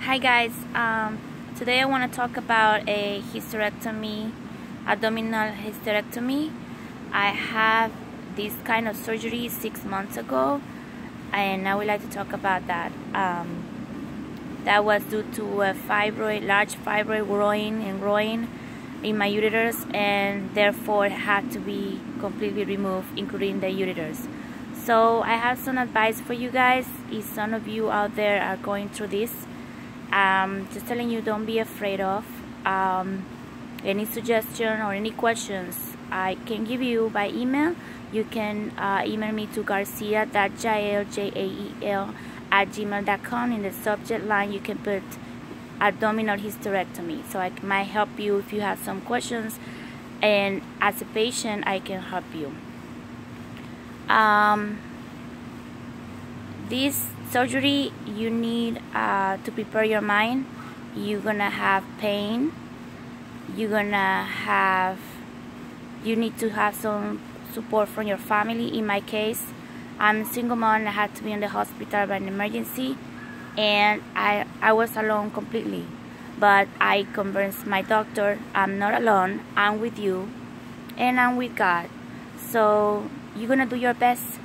Hi guys, today I want to talk about a hysterectomy, abdominal hysterectomy. I have this kind of surgery 6 months ago, and I would like to talk about that. That was due to a large fibroid growing in my uterus, and therefore it had to be completely removed, including the uterus. So I have some advice for you guys. If some of you out there are going through this, just telling you, don't be afraid of any suggestion or any questions I can give you by email. You can email me to garcia.jael@gmail.com. In the subject line you can put abdominal hysterectomy, so I might help you if you have some questions, and as a patient I can help you. This surgery, you need to prepare your mind. You're gonna have pain. You need to have some support from your family. In my case, I'm a single mom and I had to be in the hospital by an emergency, and I was alone completely. But I convinced my doctor, I'm not alone, I'm with you and I'm with God. So you're gonna do your best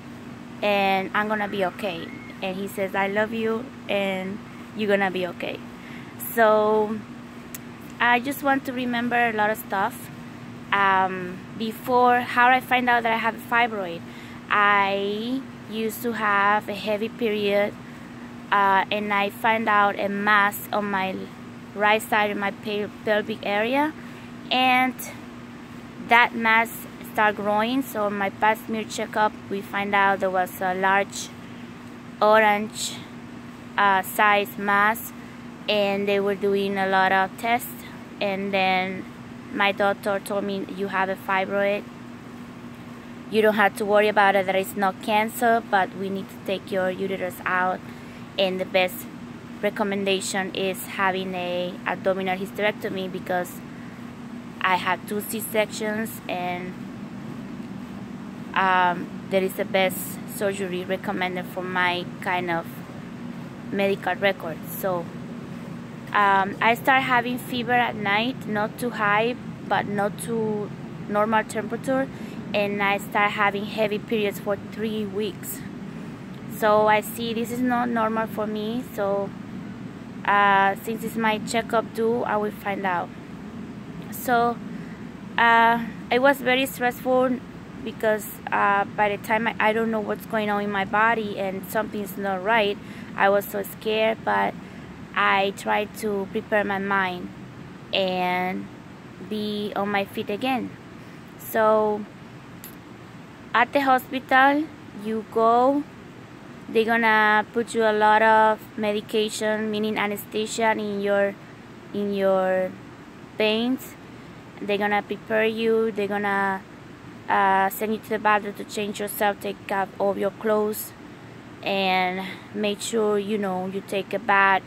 and I'm gonna be okay. And he says, I love you and you're gonna be okay. So I just want to remember a lot of stuff. Before, how I find out that I have a fibroid, I used to have a heavy period, and I find out a mass on my right side of my pelvic area, and that mass started growing. So in my past smear checkup, we find out there was a large orange size mass, and they were doing a lot of tests, and then my doctor told me, you have a fibroid, you don't have to worry about it, there is no cancer, but we need to take your uterus out, and the best recommendation is having a abdominal hysterectomy, because I had 2 C-sections, and that is the best surgery recommended for my kind of medical record. So I start having fever at night, not too high but not too normal temperature, and I start having heavy periods for 3 weeks. So I see this is not normal for me, so since it's my checkup due, I will find out. So it was very stressful, because by the time I don't know what's going on in my body and something's not right. I was so scared, but I tried to prepare my mind and be on my feet again. So at the hospital, you go, they're gonna put you a lot of medication, meaning anesthesia in your veins. They're gonna prepare you, they're gonna send you to the bathroom to change yourself, take off all your clothes, and make sure you take a bath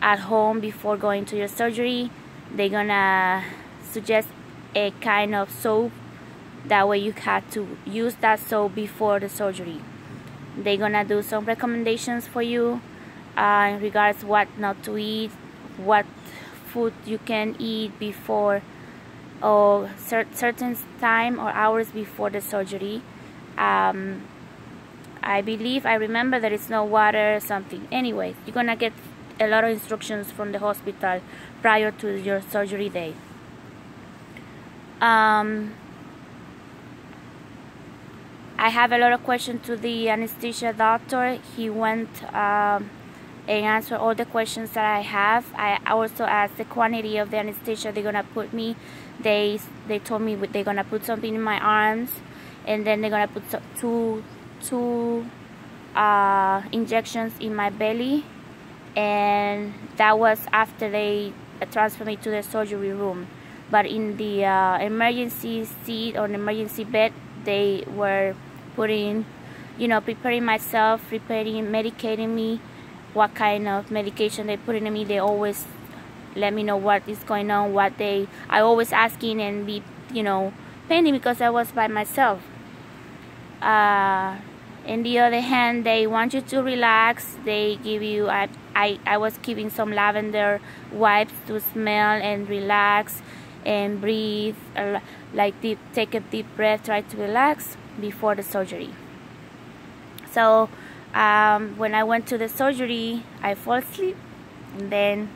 at home before going to your surgery. They're gonna suggest a kind of soap, that way you have to use that soap before the surgery. They're gonna do some recommendations for you in regards what not to eat, what food you can eat before or certain time or hours before the surgery. I remember there is no water or something. Anyways, you're gonna get a lot of instructions from the hospital prior to your surgery day. I have a lot of questions to the anesthesia doctor. He went and answered all the questions that I have. I also asked the quantity of the anesthesia they're gonna put me. They told me they're gonna put something in my arms, and then they're gonna put two injections in my belly, and that was after they transferred me to the surgery room. But in the emergency seat or emergency bed, they were putting, preparing myself, medicating me, what kind of medication they put in me. They always let me know what is going on, I always asking and be, pending, because I was by myself. In the other hand, they want you to relax. They give you, I was giving some lavender wipes to smell and relax and breathe, like take a deep breath, try to relax before the surgery. So when I went to the surgery, I fall asleep, and then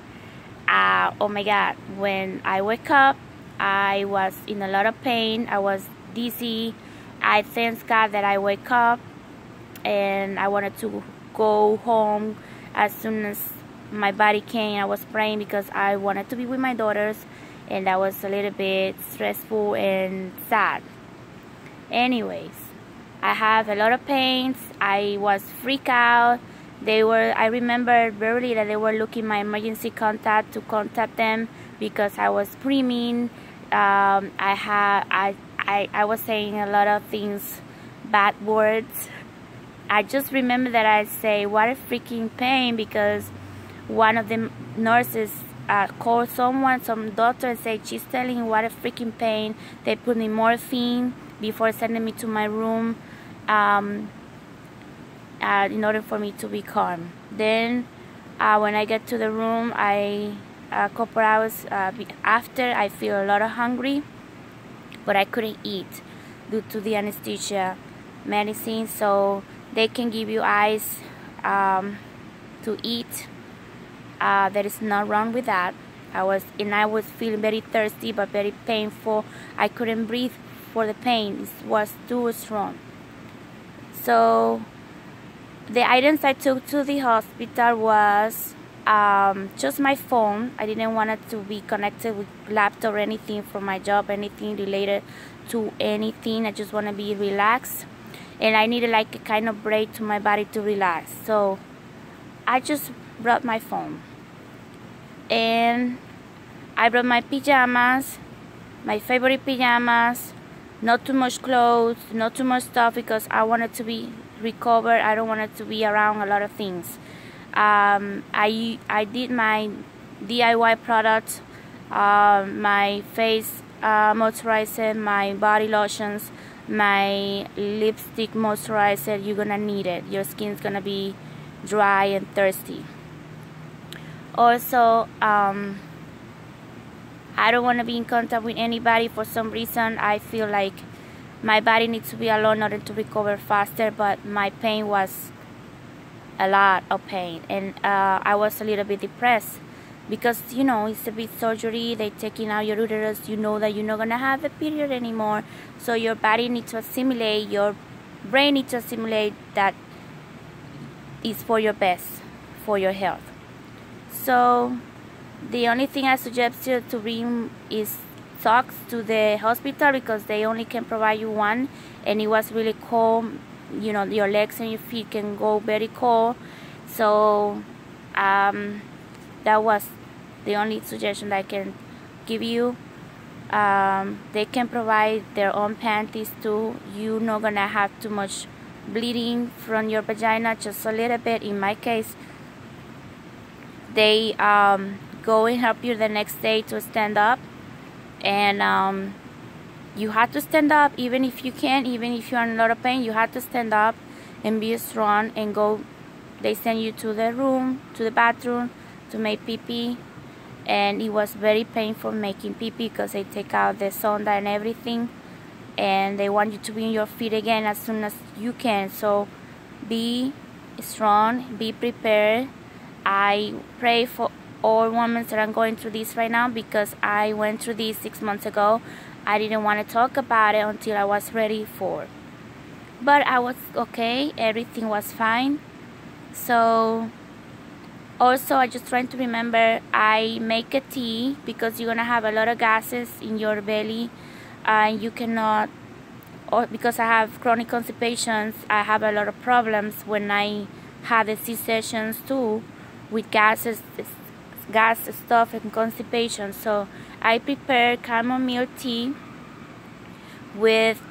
oh my God, when I wake up, I was in a lot of pain. I was dizzy. I thank God that I wake up, and I wanted to go home as soon as my body came. I was praying because I wanted to be with my daughters, and that was a little bit stressful and sad. Anyways, I have a lot of pains. I was freaked out. I remember barely that they were looking my emergency contact to contact them because I was screaming. I was saying a lot of things, bad words. I just remember that I say, what a freaking pain, because one of the nurses called some doctor and said, she's telling what a freaking pain. They put me morphine before sending me to my room in order for me to be calm. Then when I get to the room, a couple hours after, I feel a lot of hungry, but I couldn't eat due to the anesthesia medicine. So they can give you ice to eat. There is not wrong with that. I was feeling very thirsty but very painful. I couldn't breathe for the pain. It was too strong. So the items I took to the hospital was just my phone. I didn't want it to be connected with laptop or anything for my job, anything related to anything. I just want to be relaxed, and I needed like a kind of break to my body to relax. So I just brought my phone, and I brought my pajamas, my favorite pajamas, not too much clothes, not too much stuff, because I wanted to be recovered. I don't want it to be around a lot of things. I did my DIY products, my face moisturizer, my body lotions, my lipstick moisturizer. You're gonna need it. Your skin's gonna be dry and thirsty. Also, I don't want to be in contact with anybody. For some reason, I feel like my body needs to be alone in order to recover faster, but my pain was a lot of pain, and I was a little bit depressed because, you know, it's a big surgery. They're taking out your uterus. You know that you're not going to have a period anymore, so your body needs to assimilate, your brain needs to assimilate that it's for your best, for your health. So the only thing I suggest you to bring is socks to the hospital, because they only can provide you one, and it was really cold. You know, your legs and your feet can go very cold. So that was the only suggestion that I can give you. They can provide their own panties too. You're not gonna have too much bleeding from your vagina, just a little bit. In my case, they go and help you the next day to stand up, and you have to stand up even if you can, even if you're in a lot of pain. You have to stand up and be strong and go. They send you to the room, to the bathroom, to make pee-pee, and it was very painful making pee-pee because they take out the sonda and everything, and they want you to be on your feet again as soon as you can. So be strong, be prepared. I pray for all women that are going through this right now, because I went through this 6 months ago. I didn't want to talk about it until I was ready for it. But I was okay, everything was fine. So also, I just trying to remember, I make a tea because you're gonna have a lot of gases in your belly, and you cannot, or because I have chronic constipations, I have a lot of problems when I have the C-sections too, with gases, gas stuff and constipation. So I prepare chamomile tea with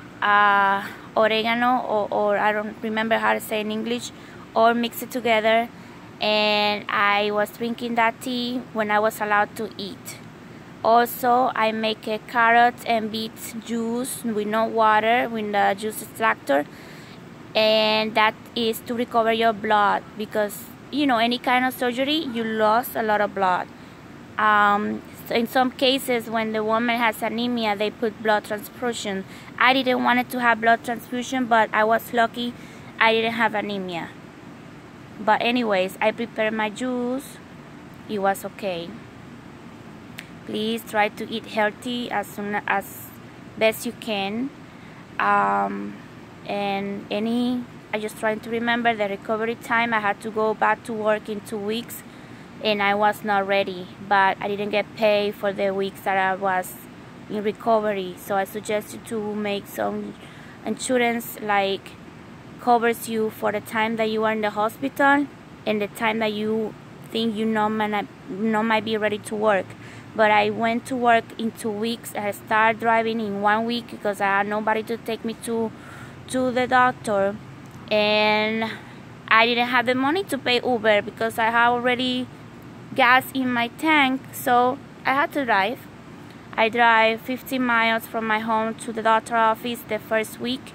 oregano, or I don't remember how to say in English, or mix it together, and I was drinking that tea when I was allowed to eat. Also, I make a carrot and beet juice with no water, with the juice extractor, and that is to recover your blood, because you know, any kind of surgery, you lost a lot of blood. So in some cases, when the woman has anemia, they put blood transfusion. I didn't want to have blood transfusion, but I was lucky I didn't have anemia. But anyways, I prepared my juice. It was okay. Please try to eat healthy as best you can. I just trying to remember the recovery time. I had to go back to work in 2 weeks, and I was not ready, but I didn't get paid for the weeks that I was in recovery. So I suggest you to make some insurance, like covers you for the time that you are in the hospital and the time that you think you might be ready to work. But I went to work in 2 weeks. I started driving in 1 week because I had nobody to take me to the doctor, and I didn't have the money to pay Uber because I had already gas in my tank, so I had to drive. I drive 50 miles from my home to the doctor office the first week,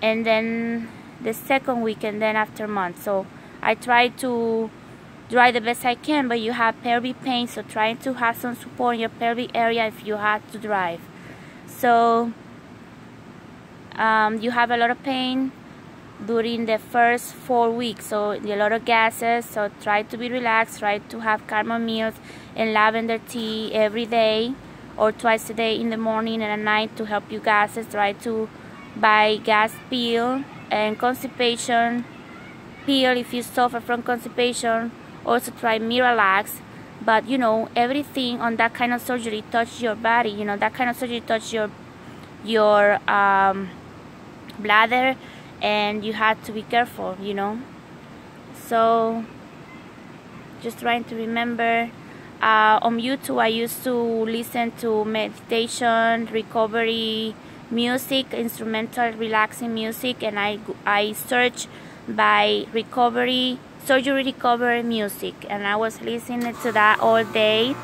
and then the second week, and then after months. So I try to drive the best I can, but you have pelvic pain, so trying to have some support in your pelvic area if you have to drive. So you have a lot of pain during the first 4 weeks, so a lot of gases. So try to be relaxed, try to have chamomile and lavender tea every day or twice a day, in the morning and at night, to help you gases. Try to buy gas pill and constipation pill if you suffer from constipation. Also try Miralax. But you know, everything on that kind of surgery touch your body. You know, that kind of surgery touch your bladder, and you have to be careful, you know. So just trying to remember. On YouTube I used to listen to meditation, recovery music, instrumental relaxing music, and I search by surgery recovery music, and I was listening to that all day.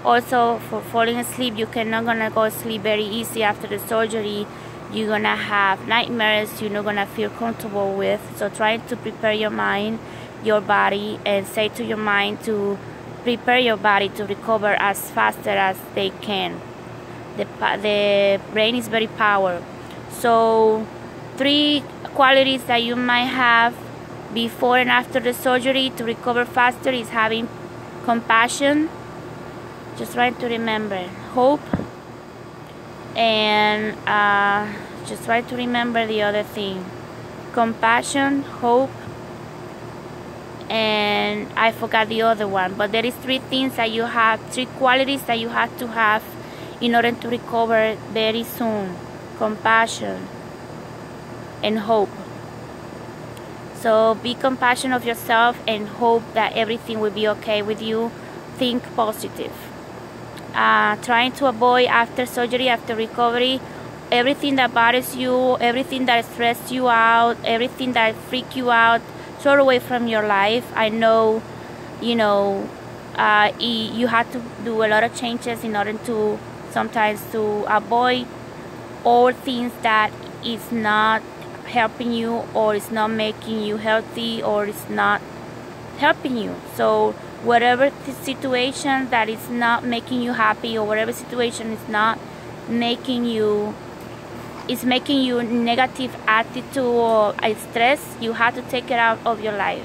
Also, for falling asleep, you cannot gonna go sleep very easy after the surgery. You're gonna have nightmares you're not gonna feel comfortable with. So try to prepare your mind, your body, and say to your mind to prepare your body to recover as faster as they can. The brain is very powerful. So 3 qualities that you might have before and after the surgery to recover faster is having compassion. Just trying to remember hope, and just try to remember the other thing: compassion, hope, and I forgot the other one. But there is 3 things that you have, 3 qualities that you have to have in order to recover very soon: compassion and hope. So be compassionate of yourself and hope that everything will be okay with you. Think positive. Trying to avoid after surgery, after recovery, everything that bothers you, everything that stresses you out, everything that freaks you out, throw away from your life. I know, you know, you have to do a lot of changes in order to sometimes to avoid all things that is not helping you, or is not making you healthy, or is not helping you. So whatever the situation that is not making you happy, or whatever situation is not making you, is making you negative attitude or stress, you have to take it out of your life.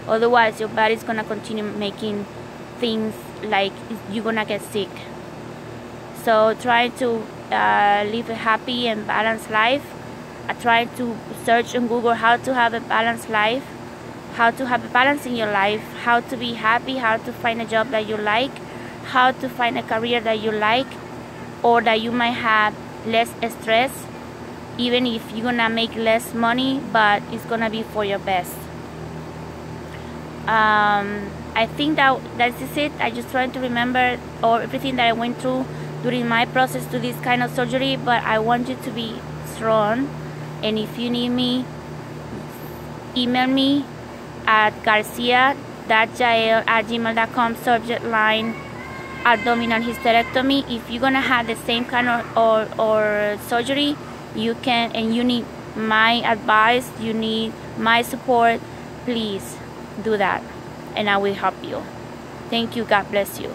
Otherwise your body is gonna continue making things like you're gonna get sick. So try to live a happy and balanced life. I try to search on Google how to have a balanced life, how to have a balance in your life, how to be happy, how to find a job that you like, how to find a career that you like, or that you might have less stress, even if you're gonna make less money, but it's gonna be for your best. I think that's it. I just trying to remember everything that I went through during my process to this kind of surgery, but I want you to be strong. And if you need me, email me at garcia.jael@gmail.com, subject line abdominal hysterectomy. If you're gonna have the same kind of or surgery, you can, and you need my advice, you need my support, please do that, and I will help you. Thank you. God bless you.